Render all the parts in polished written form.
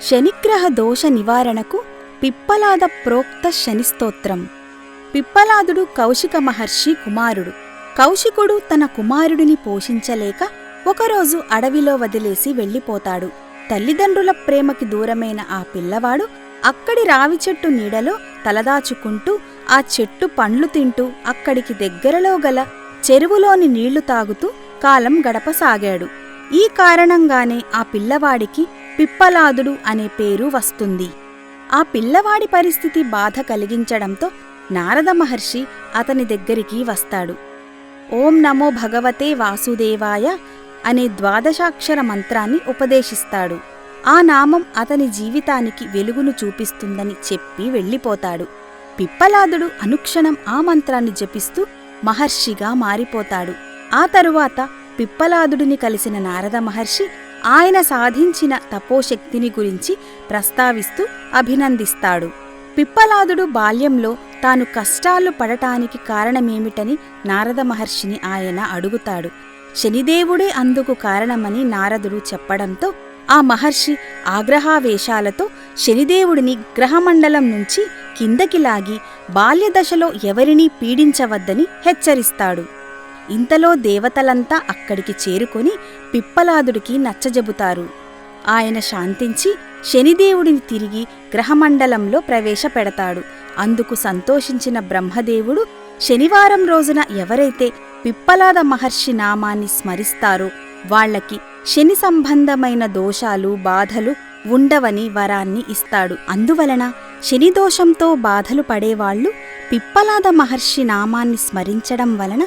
శనిగ్రహ దోష నివారణకు పిప్పలాద ప్రోక్త శనిస్తోత్రం. పిప్పలాదుడు కౌశిక మహర్షి కుమారుడు. కౌశికుడు తన కుమారుడిని పోషించలేక ఒకరోజు అడవిలో వదిలేసి వెళ్ళిపోతాడు. తల్లిదండ్రుల ప్రేమకి దూరమైన ఆ పిల్లవాడు అక్కడి రావిచెట్టు నీడలో తలదాచుకుంటూ ఆ చెట్టు పండ్లు తింటూ అక్కడికి దగ్గరలో గల చెరువులోని నీళ్లు తాగుతూ కాలం గడపసాగాడు. ఈ కారణంగానే ఆ పిల్లవాడికి పిప్పలాదుడు అనే పేరు వస్తుంది. ఆ పిల్లవాడి పరిస్థితి బాధ కలిగించడంతో నారద మహర్షి అతని దగ్గరికి వస్తాడు. ఓం నమో భగవతే వాసుదేవాయ అనే ద్వాదశాక్షర మంత్రాన్ని ఉపదేశిస్తాడు. ఆ నామం అతని జీవితానికి వెలుగును చూపిస్తుందని చెప్పి వెళ్ళిపోతాడు. పిప్పలాదుడు అనుక్షణం ఆ మంత్రాన్ని జపిస్తూ మహర్షిగా మారిపోతాడు. ఆ తరువాత పిప్పలాదుడిని కలిసిన నారద మహర్షి ఆయన సాధించిన తపోశక్తిని గురించి ప్రస్తావిస్తూ అభినందిస్తాడు. పిప్పలాదుడు బాల్యంలో తాను కష్టాలు పడటానికి కారణమేమిటని నారద మహర్షిని ఆయన అడుగుతాడు. శనిదేవుడే అందుకు కారణమని నారదుడు చెప్పడంతో ఆ మహర్షి ఆగ్రహావేశాలతో శనిదేవుడిని గ్రహమండలం నుంచి కిందకి లాగి బాల్యదశలో ఎవరినీ పీడించవద్దని హెచ్చరిస్తాడు. ఇంతలో దేవతలంతా అక్కడికి చేరుకొని పిప్పలాదుడికి నచ్చజెబుతారు. ఆయన శాంతించి శనిదేవుడిని తిరిగి గ్రహమండలంలో ప్రవేశపెడతాడు. అందుకు సంతోషించిన బ్రహ్మదేవుడు శనివారం రోజున ఎవరైతే పిప్పలాద మహర్షి నామాన్ని స్మరిస్తారో వాళ్లకి శని సంబంధమైన దోషాలు బాధలు ఉండవని వరాన్ని ఇస్తాడు. అందువలన శనిదోషంతో బాధలు పడేవాళ్లు పిప్పలాద మహర్షి నామాన్ని స్మరించడం వలన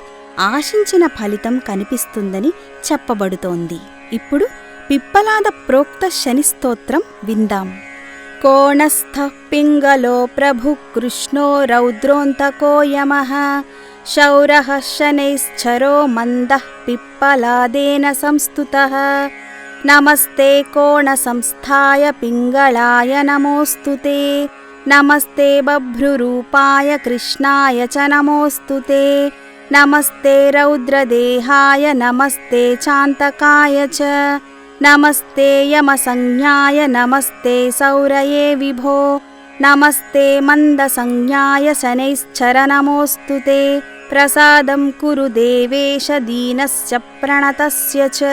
ఆశించిన ఫలితం కనిపిస్తుందని చెప్పబడుతోంది. ఇప్పుడు పిప్పలాద ప్రోక్త శనిస్తోత్రం విందాం. కోణస్థ పింగళో ప్రభు కృష్ణో రౌద్రోంతకో యమః శౌరః శనైశ్చరో మందః పిప్పలాదేన సంస్తుతః నమస్తే కోణ సంస్థాయ పింగళాయ నమోస్తుతే నమస్తే బభ్రురూపాయ కృష్ణాయ చ నమోస్తుతే నమస్తే రౌద్రదేహాయ నమస్తే చాంతకాయ చ నమస్తే యమసంజ్ఞాయ నమస్తే సౌరయే విభో నమస్తే మందసంజ్ఞాయ శనైశ్చర నమోస్తుతే ప్రసాదం కురు దేవేశ దీనస్య ప్రణతస్య చ.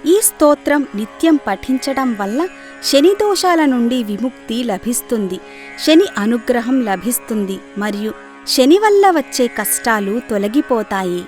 ఈ స్తోత్రం నిత్యం పఠించడం వల్ల శని దోషాల నుండి విముక్తి లభిస్తుంది, శని అనుగ్రహం లభిస్తుంది మరియు శని వల్ల వచ్చే కష్టాలు తొలగిపోతాయి.